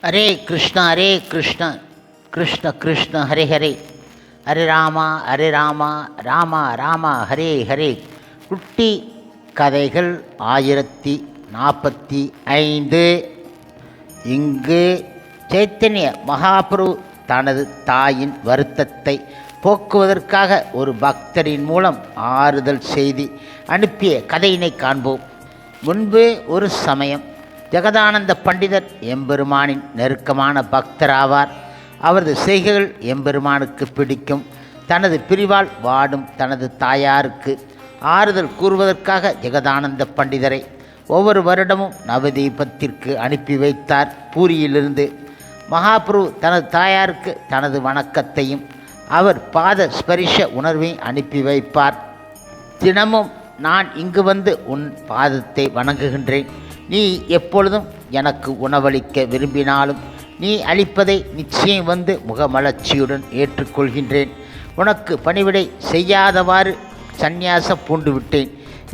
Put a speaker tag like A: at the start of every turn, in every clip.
A: ஹரே கிருஷ்ண ஹரே கிருஷ்ண கிருஷ்ண கிருஷ்ண ஹரே ஹரே, ஹரே ராமா ஹரே ராமா ராமா ராமா ஹரே ஹரே. குட்டி கதைகள் 1045. இங்கு சைத்தன்ய மகாபிரபு தனது தாயின் வருத்தத்தை போக்குவதற்காக ஒரு பக்தரின் மூலம் ஆறுதல் செய்தி அனுப்பிய கதையினை காண்போம். முன்பு ஒரு சமயம் ஜெகதானந்த பண்டிதர் எம்பெருமானின் நெருக்கமான பக்தராவார். அவரது செய்கைகள் எம்பெருமானுக்கு பிடிக்கும். தனது பிரிவால் வாடும் தனது தாயாருக்கு ஆறுதல் கூறுவதற்காக ஜெகதானந்த பண்டிதரை ஒவ்வொரு வருடமும் நவதீபத்திற்கு அனுப்பி வைத்தார். பூரியிலிருந்து மகாபிரபு தனது தாயாருக்கு தனது வணக்கத்தையும் அவர் பாத ஸ்பரிஷ உணர்வையும் அனுப்பி வைப்பார். தினமும் நான் இங்கு வந்து உன் பாதத்தை வணங்குகின்றேன். நீ எப்பொழுதும் எனக்கு உணவளிக்க விரும்பினாலும் நீ அளிப்பதை நிச்சயம் வந்து முகமலர்ச்சியுடன் ஏற்றுக்கொள்கின்றேன். உனக்கு பணிவிடை செய்யாதவாறு சந்நியாசம் பூண்டு விட்டேன்.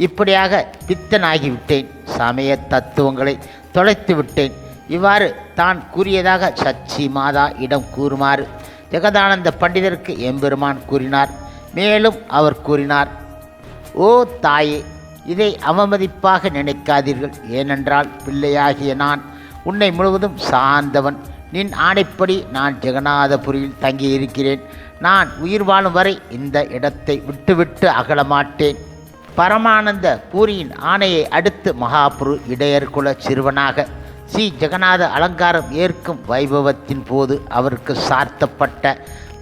A: இப்படியாக பித்தனாகிவிட்டேன். சமய தத்துவங்களை தொலைத்து விட்டேன். இவ்வாறு தான் கூறியதாக சச்சி மாதா இடம் கூறுமாறு ஜெகதானந்த பண்டிதருக்கு எம்பெருமான் கூறினார். மேலும் அவர் கூறினார், ஓ தாயே, இதை அவமதிப்பாக நினைக்காதீர்கள். ஏனென்றால் பிள்ளையாகிய நான் உன்னை முழுவதும் சார்ந்தவன். நின் ஆணைப்படி நான் ஜெகநாதபுரியில் தங்கியிருக்கிறேன். நான் உயிர் வாழும் வரை இந்த இடத்தை விட்டுவிட்டு அகலமாட்டேன். பரமானந்த பூரியின் ஆணையை அடுத்து மகாபுரு இடையர்குல சிறுவனாக ஸ்ரீ ஜெகநாத அலங்காரம் ஏற்கும் வைபவத்தின் போது அவருக்கு சார்த்தப்பட்ட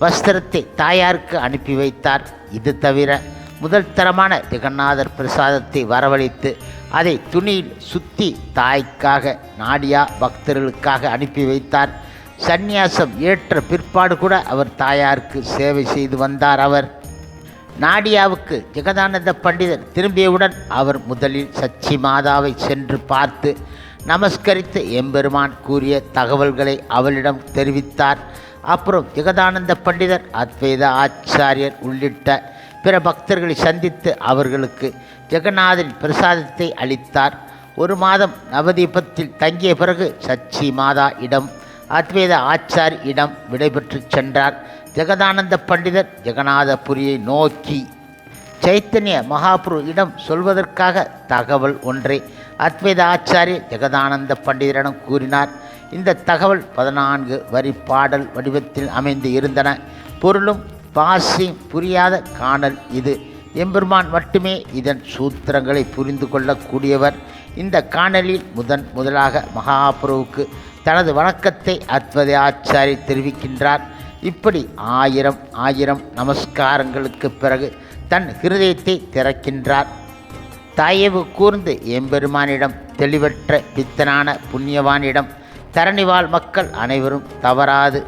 A: வஸ்திரத்தை தாயாருக்கு அனுப்பி வைத்தார். இது தவிர முதல் தரமான ஜெகநாதர் பிரசாதத்தை வரவழைத்து அதை துணியில் சுத்தி தாய்க்காக நாடியா பக்தர்களுக்காக அனுப்பி வைத்தார். சந்நியாசம் ஏற்ற பிற்பாடு கூட அவர் தாயாருக்கு சேவை செய்து வந்தார். அவர் நாடியாவுக்கு ஜெகதானந்த பண்டிதர் திரும்பியவுடன் அவர் முதலில் சச்சி மாதாவை சென்று பார்த்து நமஸ்கரித்து எம்பெருமான் கூறிய தகவல்களை அவளிடம் தெரிவித்தார். அப்புறம் ஜெகதானந்த பண்டிதர் அத்வைத ஆச்சாரியர் உள்ளிட்ட பிற பக்தர்களை சந்தித்து அவர்களுக்கு ஜெகநாதரின் பிரசாதத்தை அளித்தார். ஒரு மாதம் நவதீபத்தில் தங்கிய பிறகு சச்சி மாதா இடம் அத்வைத ஆச்சாரி இடம் விடைபெற்று சென்றார். ஜெகதானந்த பண்டிதர் ஜெகநாதபுரியை நோக்கி சைத்தன்ய மகாபுரு இடம் சொல்வதற்காக தகவல் ஒன்றை அத்வைத ஆச்சாரிய ஜெகதானந்த பண்டிதரிடம் கூறினார். இந்த தகவல் 14 வரி பாடல் வடிவத்தில் அமைந்து இருந்தன. பொருளும் பாசியும் புரியாத காணல் இது. எம்பெருமான் மட்டுமே இதன் சூத்திரங்களை புரிந்து கொள்ளக்கூடியவர். இந்த காணலில் முதலாக மகாபிரபுவுக்கு தனது வணக்கத்தை அத்வைத ஆச்சாரி தெரிவிக்கின்றார். இப்படி ஆயிரம் நமஸ்காரங்களுக்கு பிறகு தன் ஹிருதயத்தை திறக்கின்றார். தயவு கூர்ந்து எம்பெருமானிடம் தெளிவற்ற பித்தனான புண்ணியவானிடம் தரணிவாழ் மக்கள் அனைவரும் தவறாது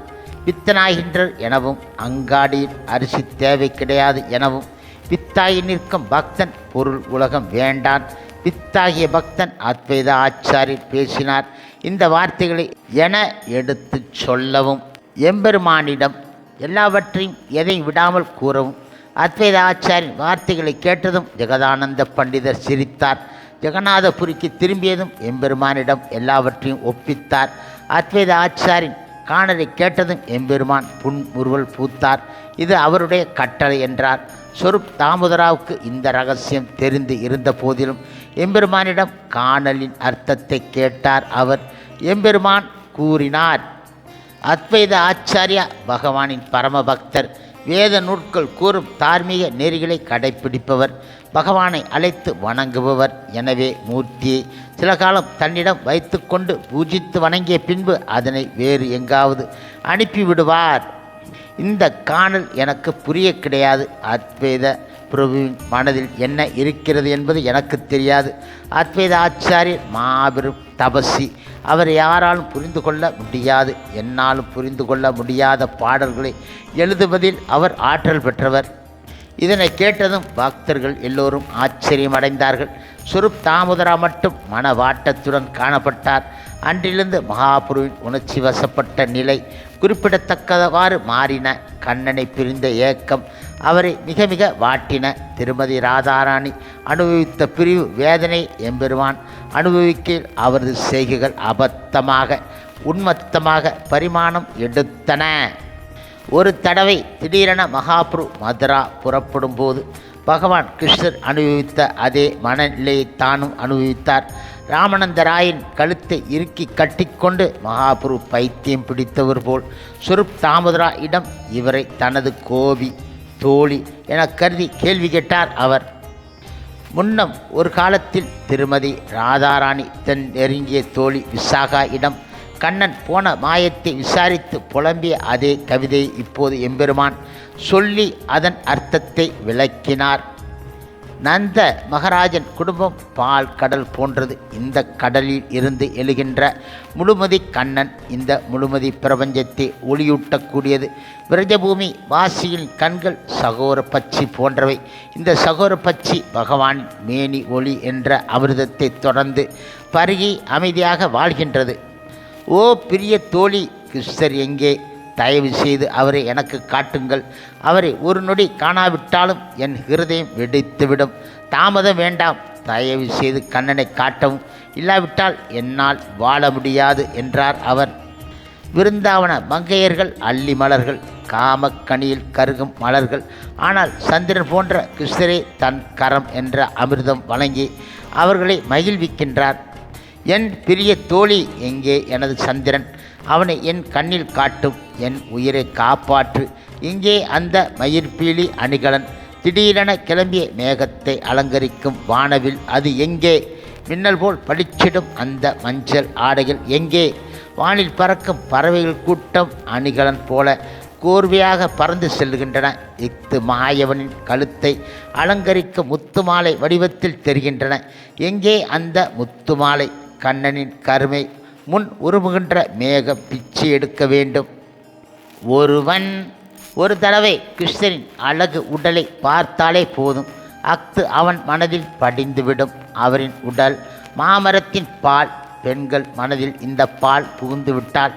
A: பித்தனாகின்றர் எனவும் அங்காடியில் அரிசி தேவை கிடையாது எனவும் பித்தாகி நிற்கும் பக்தன் பொருள் உலகம் வேண்டான். பித்தாகிய பக்தன் அத்வைத ஆச்சாரியர் பேசினார். இந்த வார்த்தைகளை என எடுத்து சொல்லவும் எம்பெருமானிடம் எல்லாவற்றையும் எதையும் விடாமல் கூறவும் அத்வைத ஆச்சாரின் வார்த்தைகளை கேட்டதும் ஜெகதானந்த பண்டிதர் சிரித்தார். ஜெகநாதபுரிக்கு திரும்பியதும் எம்பெருமானிடம் எல்லாவற்றையும் ஒப்பித்தார். அத்வைத ஆச்சாரின் காணலை கேட்டதும் எம்பெருமான் புன்முறுவல் பூத்தார். இது அவருடைய கட்டளை என்றார். சொரூப் தாமோதராவுக்கு இந்த ரகசியம் தெரிந்து இருந்த போதிலும் எம்பெருமானிடம் காணலின் அர்த்தத்தை கேட்டார். அவர் எம்பெருமான் கூறினார், அத்வைத ஆச்சாரியா பகவானின் பரமபக்தர். வேத நூட்கள் கூறும் தார்மீக நெறிகளை கடைப்பிடிப்பவர். பகவானை அழைத்து வணங்குபவர். எனவே மூர்த்தியை சில காலம் தன்னிடம் வைத்து கொண்டு பூஜித்து வணங்கிய பின்பு அதனை வேறு எங்காவது அனுப்பிவிடுவார். இந்த காணல் எனக்கு புரிய கிடையாது. அத்வைத பிரபுவின் மனதில் என்ன இருக்கிறது என்பது எனக்கு தெரியாது. அத்வைத ஆச்சாரியர் மாபெரும் தபசி. அவர் யாராலும் புரிந்து கொள்ள முடியாது. என்னாலும் புரிந்து கொள்ள முடியாத பாடல்களை எழுதுவதில் அவர் ஆற்றல் பெற்றவர். இதனை கேட்டதும் பக்தர்கள் எல்லோரும் ஆச்சரியமடைந்தார்கள். சொரூப் தாமோதரா மட்டும் மனவாட்டத்துடன் காணப்பட்டார். அன்றிலிருந்து மகாபுருவின் உணர்ச்சி வசப்பட்ட நிலை குறிப்பிடத்தக்கவாறு மாறின. கண்ணனை பிரிந்த ஏக்கம் அவரை மிக மிக வாட்டின. திருமதி ராதாராணி அனுபவித்த பிரிவு வேதனை எம்பெருமான் அனுபவிக்க அவரது செய்கைகள் அபத்தமாக உன்மத்தமாக பரிமாணம் எடுத்தன. ஒரு தடவை திடீரென மகாபுரு மதுரா புறப்படும் போது பகவான் கிருஷ்ணர் அனுபவித்த அதே மனநிலையை தானும் அனுபவித்தார். ராமானந்தராயின் கழுத்தை இறுக்கி கட்டிக்கொண்டு மகாபுரு பைத்தியம் பிடித்தவர் போல் சுரூப் தாமோதரா இடம் இவரை தனது கோபி தோழி என கருதி கேள்வி கேட்டார் அவர். முன்னம் ஒரு காலத்தில் திருமதி ராதாராணி தன் நெருங்கிய தோழி விசாகா இடம் கண்ணன் போன மாயத்தை விசாரித்து புலம்பிய அதே கவிதையை இப்போது எம்பெருமான் சொல்லி அதன் அர்த்தத்தை விளக்கினார். நந்த மகாராஜன் குடும்பம் பால் கடல் போன்றது. இந்த கடலில் இருந்து எழுகின்ற முழுமதி கண்ணன் இந்த முழுமதி பிரபஞ்சத்தை ஒளியூட்டக்கூடியது. விரஜபூமி வாசியின் கண்கள் சகோர பட்சி போன்றவை. இந்த சகோர பட்சி பகவானின் மேனி ஒளி என்ற அமிர்தத்தை தொடர்ந்து பருகி அமைதியாக வாழ்கின்றது. ஓ பிரிய தோழி, கிருஷ்ணர் எங்கே? தயவு செய்து அவரை எனக்கு காட்டுங்கள். அவரை ஒரு நொடி காணாவிட்டாலும் என் ஹிருதயம் வெடித்துவிடும். தாமதம் வேண்டாம். தயவு செய்து கண்ணனை காட்டவும், இல்லாவிட்டால் என்னால் வாழ முடியாது என்றார் அவர். விருந்தாவன மங்கையர்கள் அள்ளி மலர்கள், காமக்கனியில் கருகும் மலர்கள். ஆனால் சந்திரன் போன்ற கிருஷ்ணரே தன் கரம் என்ற அமிர்தம் வழங்கி அவர்களை மகிழ்விக்கின்றார். என் பிரிய தோழி எங்கே? எனது சந்திரன், அவனை என் கண்ணில் காட்டும். என் உயிரை காப்பாற்று. இங்கே அந்த மயிர்பீலி அணிகலன், திடீரென கிளம்பிய மேகத்தை அலங்கரிக்கும் வானவில், அது எங்கே? மின்னல் போல் பளிச்சிடும் அந்த மஞ்சள் ஆடைகள் எங்கே? வானில் பறக்கும் பறவைகள் கூட்டம் அணிகலன் போல கோர்வையாக பறந்து செல்கின்றன. இத்து மாயவனின் கழுத்தை அலங்கரிக்கும் முத்துமாலை வடிவத்தில் தெரிகின்றன. எங்கே அந்த முத்துமாலை? கண்ணனின் கருமை முன் உருமுகின்ற மேகம் பிச்சை எடுக்க வேண்டும். ஒருவன் ஒரு தடவை கிருஷ்ணரின் அழகு உடலை பார்த்தாலே போதும், அஃது அவன் மனதில் படிந்துவிடும். அவரின் உடல் மாமரத்தின் பால். பெண்கள் மனதில் இந்த பால் புகுந்து விட்டால்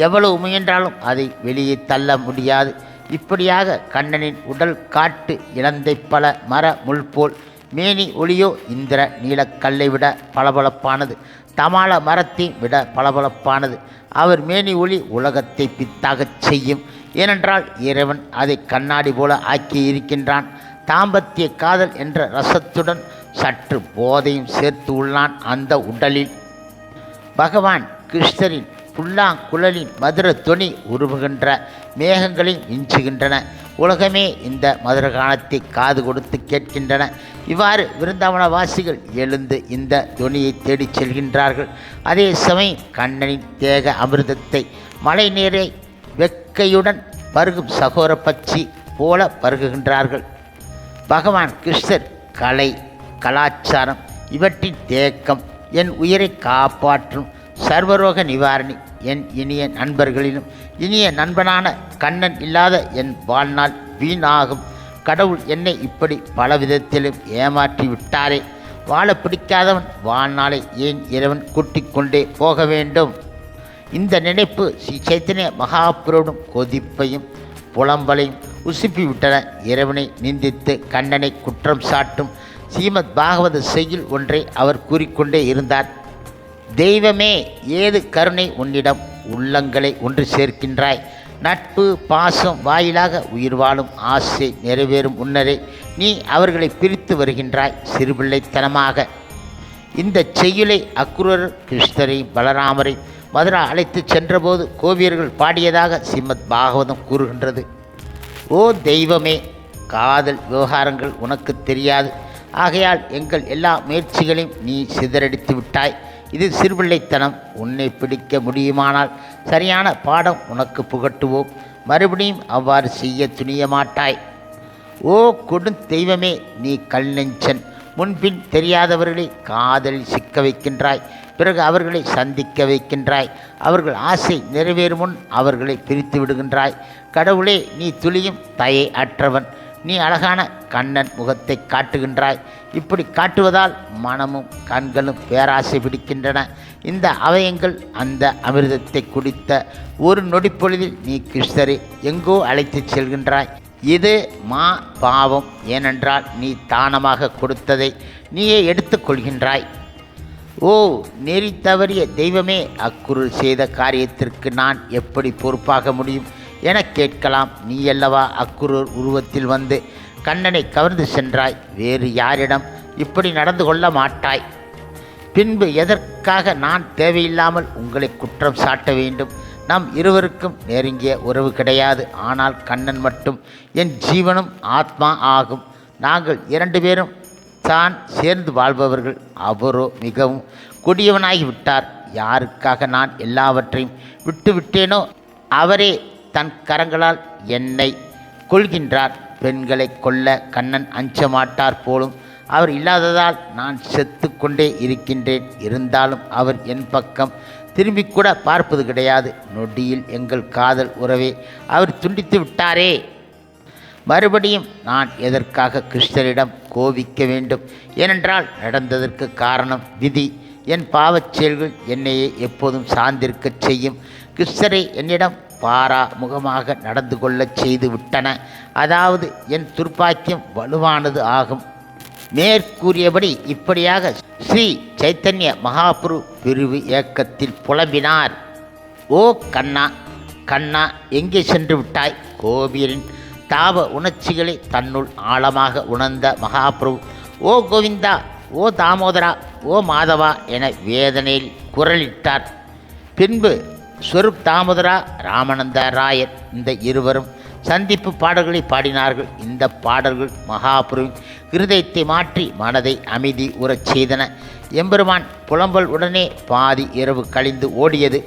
A: எவ்வளவு முயன்றாலும் அதை வெளியே தள்ள முடியாது. இப்படியாக கண்ணனின் உடல் காட்டு இலந்தை பல மர முள் போல். மேனி ஒளியோ இந்திர நீலக்கல்லை விட பளபளப்பானது, தமால மரத்தை விட பளபளப்பானது. அவர் மேனி ஒளி உலகத்தை பித்தாகச் செய்யும். ஏனென்றால் இறைவன் அதை கண்ணாடி போல ஆக்கி இருக்கின்றான். தாம்பத்திய காதல் என்ற ரசத்துடன் சற்று போதையும் சேர்த்து உள்ளான் அந்த உடலில். பகவான் கிருஷ்ணரின் புல்லாங்குழலின் மதுர துணி உருவுகின்ற மேகங்களை விஞ்சுகின்றன. உலகமே இந்த மதுர கானத்தை காது கொடுத்து கேட்கின்றன. இவ்வாறு விருந்தாவனவாசிகள் எழுந்து இந்த துணியை தேடிச் செல்கின்றார்கள். அதே சமயம் கண்ணனின் தேக அமிர்தத்தை மழை நீரை வெக்கையுடன் பருகும் சகோர பட்சி போல பருகுகின்றார்கள். பகவான் கிருஷ்ணர் கலை கலாச்சாரம் இவற்றின் தேக்கம் என் உயிரை காப்பாற்றும் சர்வரோக நிவாரணி. என் இனிய நண்பர்களிலும் இனிய நண்பனான கண்ணன் இல்லாத என் வாழ்நாள் வீணாகும். கடவுள் என்னை இப்படி பலவிதத்திலும் ஏமாற்றி விட்டாரே. வாழ பிடிக்காதவன் வாழ்நாளை ஏன் இறைவன் கூட்டிக் கொண்டே போக வேண்டும்? இந்த நினைப்பு ஸ்ரீ சைத்தன்ய மகாபுரோடும் கொதிப்பையும் புலம்பலையும் உசுப்பி விட்டன. இறைவனை நிந்தித்து கண்ணனை குற்றம் சாட்டும் ஸ்ரீமத் பாகவத செய்யுள் ஒன்றை அவர் கூறிக்கொண்டே இருந்தார். தெய்வமே, ஏது கருணை உன்னிடம் உள்ளங்களை ஒன்று சேர்க்கின்றாய். நட்பு பாசம் வாயிலாக உயிர் வாழும் ஆசை நிறைவேறும் முன்னரே நீ அவர்களை பிரித்து வருகின்றாய் சிறுபிள்ளைத்தனமாக. இந்த செய்யுளை அக்ரூரர் கிருஷ்ணரையும் பலராமரையும் மதுரா அழைத்து சென்றபோது கோவியர்கள் பாடியதாக ஸ்ரீமத் பாகவதம் கூறுகின்றது. ஓ தெய்வமே, காதல் விவகாரங்கள் உனக்கு தெரியாது. ஆகையால் எங்கள் எல்லா முயற்சிகளையும் நீ சிதறடித்து விட்டாய். இது சிறுபிள்ளைத்தனம். உன்னை பிடிக்க முடியுமானால் சரியான பாடம் உனக்கு புகட்டுவோம். மறுபடியும் அவ்வாறு செய்ய துணிய மாட்டாய். ஓ கொடும் தெய்வமே, நீ கல் நெஞ்சன். முன்பின் தெரியாதவர்களை காதலில் சிக்க வைக்கின்றாய். பிறகு அவர்களை சந்திக்க வைக்கின்றாய். அவர்கள் ஆசை நிறைவேறும் முன் அவர்களை பிரித்து விடுகின்றாய். கடவுளே, நீ துளியும் தயை அற்றவன். நீ அழகான கண்ணன் முகத்தை காட்டுகின்றாய். இப்படி காட்டுவதால் மனமும் கண்களும் பேராசை பிடிக்கின்றன. இந்த அவயங்கள் அந்த அமிர்தத்தை குடித்த ஒரு நொடிப்பொழுதில் நீ கிருஷ்ணரை எங்கோ அழைத்துச் செல்கின்றாய். இது மா பாவம். ஏனென்றால் நீ தானமாக கொடுத்ததை நீயே எடுத்துக்கொள்கின்றாய். ஓ நெறி தவறிய தெய்வமே, அக்குருள் செய்த காரியத்திற்கு நான் எப்படி பொறுப்பாக முடியும் என கேட்கலாம். நீயல்லவா அக்குருள் உருவத்தில் வந்து கண்ணனை கவர்ந்து சென்றாய். வேறு யாரிடம் இப்படி நடந்து கொள்ள மாட்டாய். பின்பு எதற்காக நான் தேவையில்லாமல் உங்களை குற்றம் சாட்ட வேண்டும்? நம் இருவருக்கும் நெருங்கிய உறவு கிடையாது. ஆனால் கண்ணன் மட்டும் என் ஜீவனும் ஆத்மா ஆகும். நாங்கள் 2 பேரும் தான் சேர்ந்து வாழ்பவர்கள். அவரோ மிகவும் கொடியவனாகிவிட்டார். யாருக்காக நான் எல்லாவற்றையும் விட்டுவிட்டேனோ அவரே தன் கரங்களால் என்னை கொள்கின்றார். பெண்களை கொல்ல கண்ணன் அஞ்ச மாட்டார் போலும். அவர் இல்லாததால் நான் செத்து கொண்டே இருக்கின்றேன். இருந்தாலும் அவர் என் பக்கம் திரும்பிக்கூட பார்ப்பது கிடையாது. நொடியில் எங்கள் காதல் உறவை அவர் துண்டித்து விட்டாரே. மறுபடியும் நான் எதற்காக கிருஷ்ணரிடம் கோபிக்க வேண்டும்? ஏனென்றால் நடந்ததற்கு காரணம் விதி. என் பாவச் செயல்கள் என்னையே எப்போதும் சார்ந்திருக்கச் செய்யும். கிருஷ்ணரை என்னிடம் பாராமுகமாக நடந்து கொள்ளச் செய்து விட்டன. அதாவது என் துர்ப்பாக்கியம் வலுவானது ஆகும். மேற்கூறியபடி இப்படியாக ஸ்ரீ சைத்தன்ய மகாபுரு பிரிவு இயக்கத்தில் புலம்பினார். ஓ கண்ணா, கண்ணா எங்கே சென்று விட்டாய்? கோபியரின் தாப உணர்ச்சிகளை தன்னுள் ஆழமாக உணர்ந்த மகாபிரபு, ஓ கோவிந்தா, ஓ தாமோதரா, ஓ மாதவா என வேதனையில் குரலிட்டார். பின்பு ஸ்வரூப் தாமோதரா, ராமானந்த ராயர் இந்த இருவரும் சந்திப்பு பாடல்களை பாடினார்கள். இந்த பாடல்கள் மகாபுருவின் இருதயத்தை மாற்றி மனதை அமைதி உறச் செய்தன. எம்பெருமான் புலம்பல் உடனே பாதி இரவு கழிந்து ஓடியது.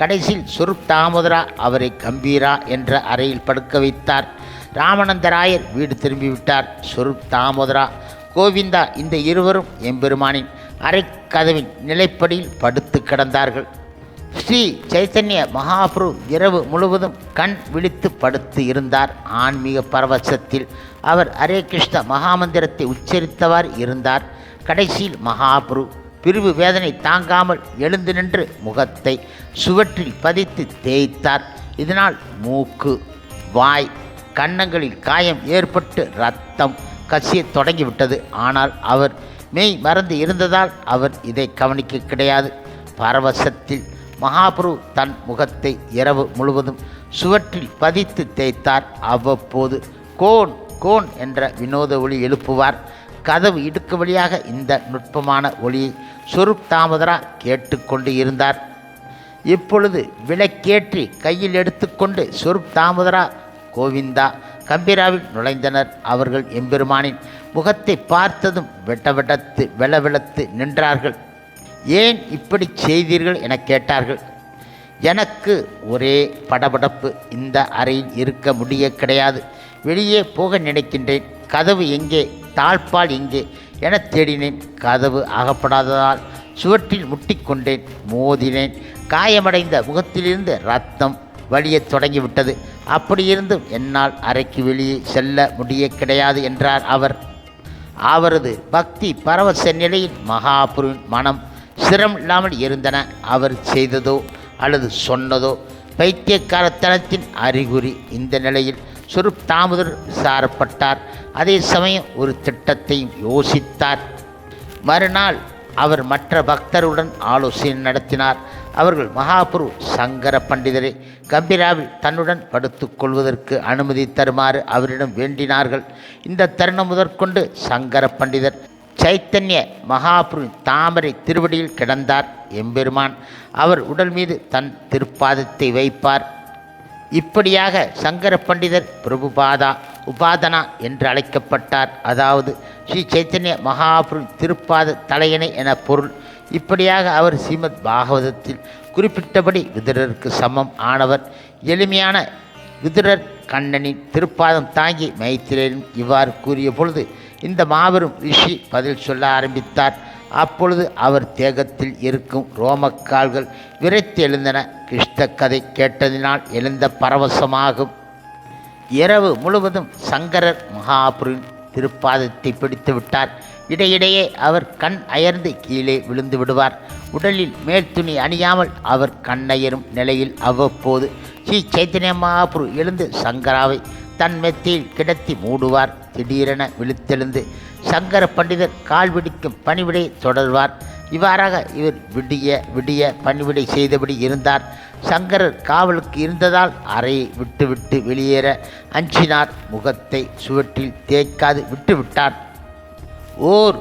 A: கடைசியில் ஸ்வரூப் தாமோதரா அவரை கம்பீரா என்ற அறையில் படுக்க வைத்தார். ராமானந்தராயர் வீடு திரும்பிவிட்டார். ஸ்வரூப் தாமோதரா, கோவிந்தா இந்த இருவரும் எம்பெருமானின் அறைக்கதவின் நிலைப்படியில் படுத்து கிடந்தார்கள். ஸ்ரீ சைத்தன்ய மகாபுரு இரவு முழுவதும் கண் விழித்து படுத்து இருந்தார். ஆன்மீக பரவசத்தில் அவர் ஹரே கிருஷ்ண மகாமந்திரத்தை உச்சரித்தவாறு இருந்தார். கடைசியில் மகாபுரு பிரிவு வேதனை தாங்காமல் எழுந்து நின்று முகத்தை சுவற்றில் பதித்து தேய்த்தார். இதனால் மூக்கு, வாய், கன்னங்களில் காயம் ஏற்பட்டு இரத்தம் கசிய தொடங்கிவிட்டது. ஆனால் அவர் மெய் மறந்து இருந்ததால் அவர் இதை கவனிக்க கிடையாது. பரவசத்தில் மகாபுரு தன் முகத்தை இரவு முழுவதும் சுவற்றில் பதித்து தேய்த்தார். அவ்வப்போது கோன் கோன் என்ற வினோத ஒளி எழுப்புவார். கதவு இடுக்கு வழியாக இந்த நுட்பமான ஒளியை ஸ்வரூப் தாமோதரா கேட்டுக்கொண்டு இருந்தார். இப்பொழுது விளக்கேற்றி கையில் எடுத்துக்கொண்டு ஸ்வரூப் தாமோதரா, கோவிந்தா, கம்பீராவில் நுழைந்தனர். அவர்கள் எம்பெருமானின் முகத்தை பார்த்ததும் வெட்டவெட்டத்து வெளவெளத்து நின்றார்கள். ஏன் இப்படி செய்தீர்கள் என கேட்டார்கள். எனக்கு ஒரே படபடப்பு. இந்த அறையில் இருக்க முடிய கிடையாது. வெளியே போக நினைக்கின்றேன். கதவு எங்கே, தாழ்பால் எங்கே என தேடினேன். கதவு அகப்படாததால் சுவற்றில் முட்டிக்கொண்டேன், மோதினேன். காயமடைந்த முகத்திலிருந்து ரத்தம் வழியத் தொடங்கிவிட்டது. அப்படியிருந்தும் என்னால் அறைக்கு வெளியே செல்ல முடிய கிடையாது என்றார் அவர். அவரது பக்தி பரவச நிலையில் மகாபுருவின் மனம் சிரம் இல்லாமல் இருந்தன. அவர் செய்ததோ அல்லது சொன்னதோ பைத்தியக்காரத்தனத்தின் அறிகுறி. இந்த நிலையில் ஸ்வரூப் தாமோதர் விசாரப்பட்டார். அதே சமயம் ஒரு திட்டத்தையும் யோசித்தார். மறுநாள் அவர் மற்ற பக்தருடன் ஆலோசனை நடத்தினார். அவர்கள் மகாபுரு சங்கர பண்டிதரை கம்பீராவில் தன்னுடன் படுத்துக் கொள்வதற்கு அனுமதி தருமாறு அவரிடம் வேண்டினார்கள். இந்த தருணம் முதற்கொண்டு சங்கர பண்டிதர் சைத்தன்ய மகாபுரு தாமரை திருவடியில் கிடந்தார். எம்பெருமான் அவர் உடல் மீது தன் திருப்பாதத்தை வைப்பார். இப்படியாக சங்கர பண்டிதர் பிரபுபாதா உபாதனா என்று அழைக்கப்பட்டார். அதாவது ஸ்ரீ சைத்தன்ய மகாபுரு திருப்பாத தலையணை என பொருள். இப்படியாக அவர் ஸ்ரீமத் பாகவதத்தில் குறிப்பிட்டபடி விதுரருக்கு சமம் ஆனவர். எளிமையான விதுரர் கண்ணனின் திருப்பாதம் தாங்கி மைத்திரேயன் இவ்வாறு கூறிய பொழுது இந்த மாபெரும் ரிஷி பதில் சொல்ல ஆரம்பித்தார். அப்பொழுது அவர் தேகத்தில் இருக்கும் ரோமக்கால்கள் விரைத்து எழுந்தன. கிருஷ்ண கதை கேட்டதினால் எழுந்த பரவசமாகும். இரவு முழுவதும் சங்கரர் மகாபுருவின் திருப்பாதத்தை பிடித்து விட்டார். இடையிடையே அவர் கண் அயர்ந்து கீழே விழுந்து விடுவார். உடலில் மேல் துணி அணியாமல் அவர் கண்ணயரும் நிலையில் அவ்வப்போது ஸ்ரீ சைத்தன்ய மகாபுரு எழுந்து சங்கராவை தன் மெத்தையில் கிடத்தி மூடுவார். திடீரென விழித்தெழுந்து சங்கர பண்டிதர் கால் பிடிக்கும் பணிவிடை தொடர்வார். இவ்வாறாக இவர் விடிய விடிய பணிவிடை செய்தபடி இருந்தார். சங்கரர் காவலுக்கு இருந்ததால் அறையை விட்டுவிட்டு வெளியேற அஞ்சினார். முகத்தை சுவற்றில் தேய்க்காது விட்டுவிட்டார். ஓர்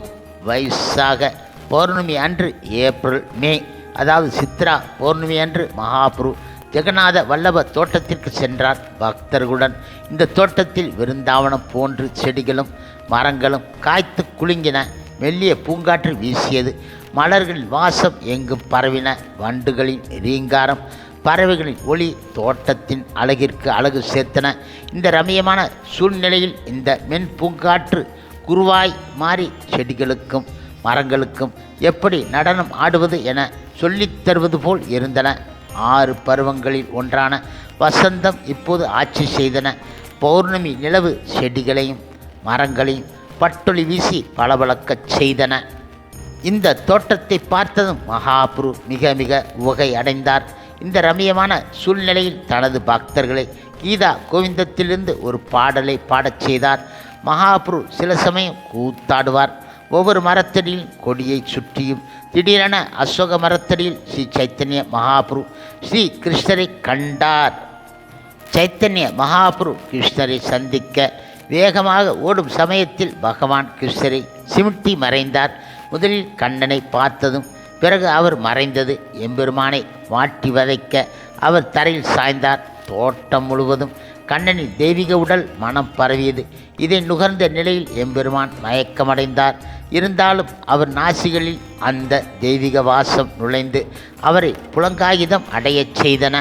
A: வைசாக பௌர்ணமி அன்று ஏப்ரல் மே அதாவது சித்ரா பௌர்ணமி அன்று மகாபுரு ஜெகநாத வல்லப தோட்டத்திற்கு சென்றார் பக்தர்களுடன். இந்த தோட்டத்தில் விருந்தாவனம் போன்று செடிகளும் மரங்களும் காய்த்து குலுங்கின. மெல்லிய பூங்காற்று வீசியது. மலர்களின் வாசம் எங்கும் பரவின. வண்டுகளின் ரீங்காரம் பறவைகளின் ஒளி தோட்டத்தின் அழகிற்கு அழகு சேர்த்தன. இந்த ரம்மியமான சூழ்நிலையில் இந்த மென் பூங்காற்று குருவாய் மாறி செடிகளுக்கும் மரங்களுக்கும் எப்படி நடனம் ஆடுவது என சொல்லித் தருவது போல் இருந்தன. 6 பருவங்களில் ஒன்றான வசந்தம் இப்போது ஆட்சி செய்தன. பௌர்ணமி நிலவு செடிகளையும் மரங்களையும் பட்டொளி வீசி பளபளக்கச் செய்தன. இந்த தோட்டத்தை பார்த்ததும் மகாபுரு மிக மிக உவகை அடைந்தார். இந்த ரம்மியமான சூழ்நிலையில் தனது பக்தர்களை கீதா கோவிந்தத்திலிருந்து ஒரு பாடலை பாடச் செய்தார். மகாபுரு சில சமயம் கூத்தாடுவார். ஒவ்வொரு மரத்தடியில் கொடியை சுற்றியும் திடீரென அசோக மரத்தடியில் ஸ்ரீ சைத்தன்ய மகாபுரு ஸ்ரீ கிருஷ்ணரை கண்டார். சைத்தன்ய மகாபுரு கிருஷ்ணரை சந்திக்க வேகமாக ஓடும் சமயத்தில் பகவான் கிருஷ்ணரை சிமிட்டி மறைந்தார். முதலில் கண்ணனை பார்த்ததும் பிறகு அவர் மறைந்தது. எம்பெருமானை வாட்டி வதைக்க அவர் தரையில் சாய்ந்தார். தோட்டம் முழுவதும் கண்ணனின் தெய்வீக உடல் மனம் பரவியது. இதை நுகர்ந்த நிலையில் எம்பெருமான் மயக்கமடைந்தார். இருந்தாலும் அவர் நாசிகளில் அந்த தெய்வீக வாசம் நுழைந்து அவரை புலங்காயுதம் அடையச் செய்தன.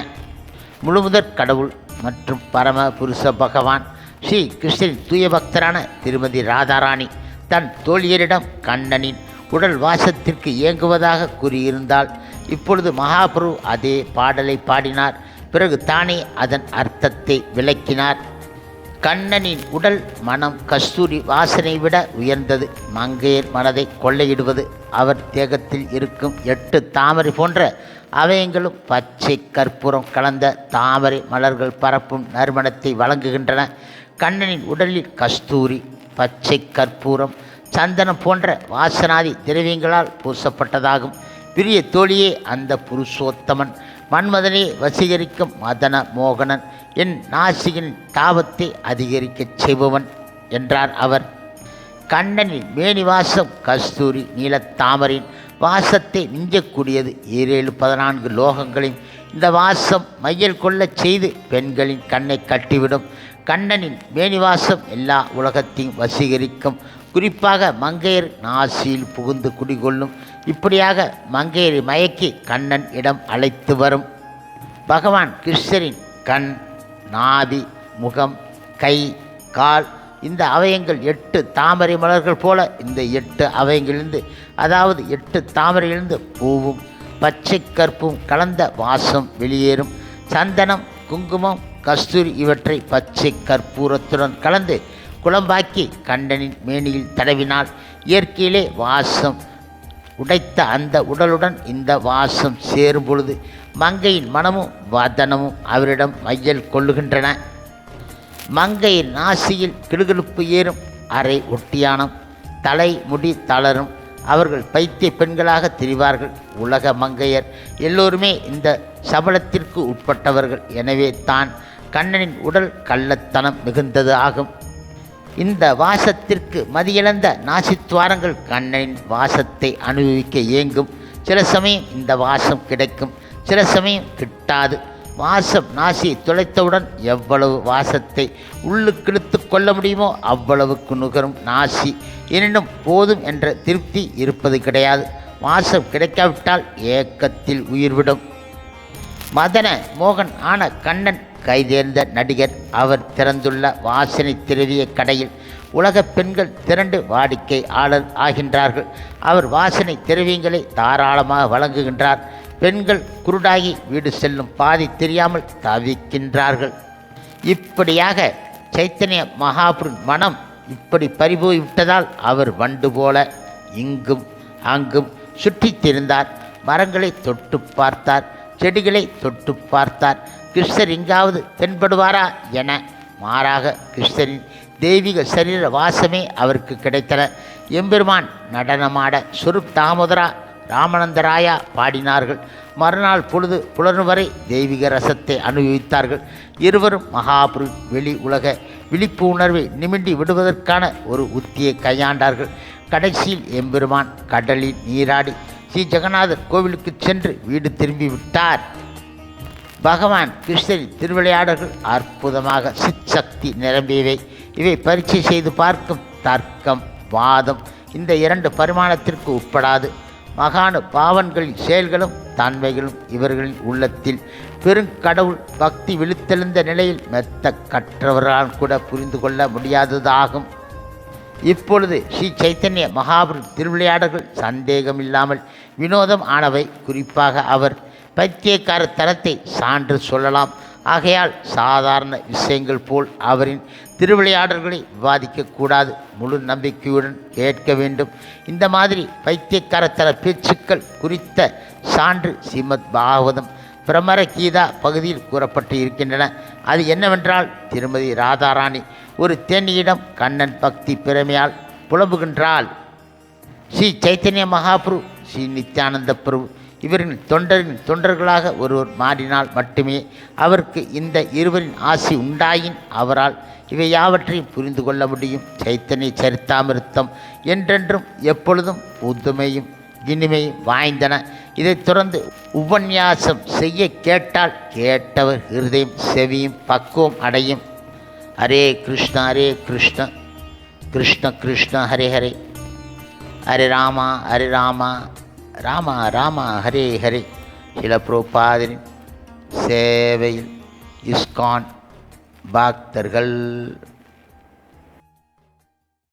A: முழுமுதற் கடவுள் மற்றும் பரம புருஷ பகவான் ஸ்ரீ கிருஷ்ணரின் தூய பக்தரான திருமதி ராதாராணி தன் தோழியரிடம் கண்ணனின் உடல் வாசத்திற்கு இயங்குவதாக கூறியிருந்தால் இப்பொழுது மகாபுரு அதே பாடலை பாடினார். பிறகு தானே அதன் அர்த்தத்தை விளக்கினார். கண்ணனின் உடல் மனம் கஸ்தூரி வாசனை விட உயர்ந்தது. மங்கையர் மனதை கொள்ளையிடுவது. அவர் தேகத்தில் இருக்கும் 8 தாமரை போன்ற அவயங்களும் பச்சை கற்பூரம் கலந்த தாமரை மலர்கள் பரப்பும் நறுமணத்தை வழங்குகின்றன. கண்ணனின் உடலில் கஸ்தூரி, பச்சை கற்பூரம், சந்தனம் போன்ற வாசனாதி திரவியங்களால் பூசப்பட்டதாகும். பிரிய தோழியே, அந்த புருஷோத்தமன் மன்மதனை வசீகரிக்கும் மதன மோகனன், என் நாசியின் தாபத்தை அதிகரிக்கச் செய்பவன் என்றார் அவர். கண்ணனின் மேனிவாசம் கஸ்தூரி நீலத்தாமரின் வாசத்தை மிஞ்சக்கூடியது. 7-14 லோகங்களின் இந்த வாசம் மையல் கொள்ளச் செய்து பெண்களின் கண்ணை கட்டிவிடும். கண்ணனின் மேனிவாசம் எல்லா உலகத்தையும் வசீகரிக்கும். குறிப்பாக மங்கையர் நாசியில் புகுந்து குடிகொள்ளும். இப்படியாக மங்கையரை மயக்கி கண்ணன் இடம் அழைத்து வரும். பகவான் கிருஷ்ணரின் கண், நாபி, முகம், கை, கால் இந்த அவயங்கள் 8 தாமரை மலர்கள் போல இந்த 8 அவயங்களிலிருந்து அதாவது 8 தாமரையிலிருந்து பூவும் பச்சை கற்பும் கலந்த வாசம் வெளியேறும். சந்தனம், குங்குமம், கஸ்தூரி இவற்றை பச்சை கற்பூரத்துடன் கலந்து குழம்பாக்கி கண்ணனின் மேனியில் தடவினால் இயற்கையிலே வாசம் உடைத்த அந்த உடலுடன் இந்த வாசம் சேரும் பொழுது மங்கையின் மனமும் வதனமும் அவரிடம் மையல் கொள்ளுகின்றன. மங்கையின் நாசியில் கிடுகிடுப்பு ஏறும். அரை ஒட்டியானம், தலை முடி தளரும். அவர்கள் பைத்திய பெண்களாக திரிவார்கள். உலக மங்கையர் எல்லோருமே இந்த சபலத்திற்கு உட்பட்டவர்கள். எனவே தான் கண்ணனின் உடல் கள்ளத்தனம் மிகுந்தது ஆகும். இந்த வாசத்திற்கு மதியிழந்த நாசித்துவாரங்கள் கண்ணனின் வாசத்தை அனுபவிக்க இயங்கும். சில சமயம் இந்த வாசம் கிடைக்கும், சில சமயம் கிட்டாது. வாசம் நாசியை துளைத்தவுடன் எவ்வளவு வாசத்தை உள்ளுக்கிழுத்து கொள்ள முடியுமோ அவ்வளவுக்கு நுகரும் நாசி. எனினும் போதும் என்ற திருப்தி இருப்பது கிடையாது. வாசம் கிடைக்காவிட்டால் ஏக்கத்தில் உயிர்விடும். மதன மோகன் ஆன கண்ணன் கைதேர்ந்த நடிகர். அவர் திறந்துள்ள வாசனை திரவிய கடையில் உலக பெண்கள் திரண்டு வாடிக்கையாளர் ஆகின்றார்கள். அவர் வாசனை திரவியங்களை தாராளமாக வழங்குகின்றார். பெண்கள் குருடாகி வீடு செல்லும் பாதி தெரியாமல் தவிக்கின்றார்கள். இப்படியாக சைத்தன்ய மகாபுரின் மனம் இப்படி பறிபோய் விட்டதால் அவர் வண்டு போல இங்கும் அங்கும் சுற்றித் திரிந்தார். மரங்களை தொட்டு பார்த்தார், செடிகளை தொட்டு பார்த்தார். கிருஷ்ணர் எங்காவது தென்படுவாரா என மாறாக கிருஷ்ணரின் தெய்வீக சரீர வாசமே அவருக்கு கிடைத்தன. எம்பெருமான் நடனமாட சுருப் தாமோதரா ராமானந்தராயா பாடினார்கள். மறுநாள் பொழுது புலரும் வரை தெய்வீக ரசத்தை அனுபவித்தார்கள். இருவரும் மகாபுரு வெளி உலக விழிப்பு உணர்வை நிமிண்டி விடுவதற்கான ஒரு உத்தியை கையாண்டார்கள். கடைசியில் எம்பெருமான் கடலில் நீராடி ஸ்ரீ ஜெகநாதர் கோவிலுக்கு சென்று வீடு திரும்பி விட்டார். பகவான் கிருஷ்ணரின் திருவிளையாடல்கள் அற்புதமாக சிற்சக்தி நிரம்பியவை. இவை பரீட்சை செய்து பார்க்கும் தர்க்கம் வாதம் இந்த 2 பரிமாணத்திற்கு உட்படாது. மகானு பாவன்களின் செயல்களும் தன்மைகளும் இவர்களின் உள்ளத்தில் பெருங்கடவுள் பக்தி விழுத்தெழுந்த நிலையில் மெத்த கற்றவர்களால் கூட புரிந்து கொள்ள முடியாததாகும். இப்பொழுது ஸ்ரீ சைத்தன்ய மகாபுரு திருவிளையாடல்கள் சந்தேகமில்லாமல் வினோதம் ஆனவை. குறிப்பாக அவர் பைத்தியக்கார தனத்தை சான்று சொல்லலாம். ஆகையால் சாதாரண விஷயங்கள் போல் அவரின் திருவிளையாடல்களை விவாதிக்கக்கூடாது. முழு நம்பிக்கையுடன் கேட்க வேண்டும். இந்த மாதிரி பைத்தியக்காரத்தன பேச்சுக்கள் குறித்த சான்று ஸ்ரீமத் பாகவதம் பிரமர கீதா பகுதியில் கூறப்பட்டு இருக்கின்றன. அது என்னவென்றால், திருமதி ராதாராணி ஒரு தேனியிடம் கண்ணன் பக்தி பெருமையால் புலம்புகின்றாள். ஸ்ரீ சைத்தன்ய மகாபுரு ஸ்ரீ நித்யானந்த பிரபு இவரின் தொண்டர்களாக ஒருவர் மாறினால் மட்டுமே அவருக்கு இந்த இருவரின் ஆசி உண்டாயின் அவரால் இவை யாவற்றையும் புரிந்து கொள்ள முடியும். சைத்தன்ய சரித்தாமிருத்தம் என்றென்றும் எப்பொழுதும் புதுமையும் இனிமையும் வாய்ந்தன. இதைத் தொடர்ந்து உபன்யாசம் செய்ய கேட்டால் கேட்டவர் ஹிருதயம் செவியும் பக்குவம் அடையும். ஹரே கிருஷ்ண கிருஷ்ண கிருஷ்ண ஹரே ஹரே, ஹரே ராமா ராமா ராமா ஹரே ஹரே. சில பிரபுபாதரின் சேவையில் இஸ்கான் பக்தர்கள்.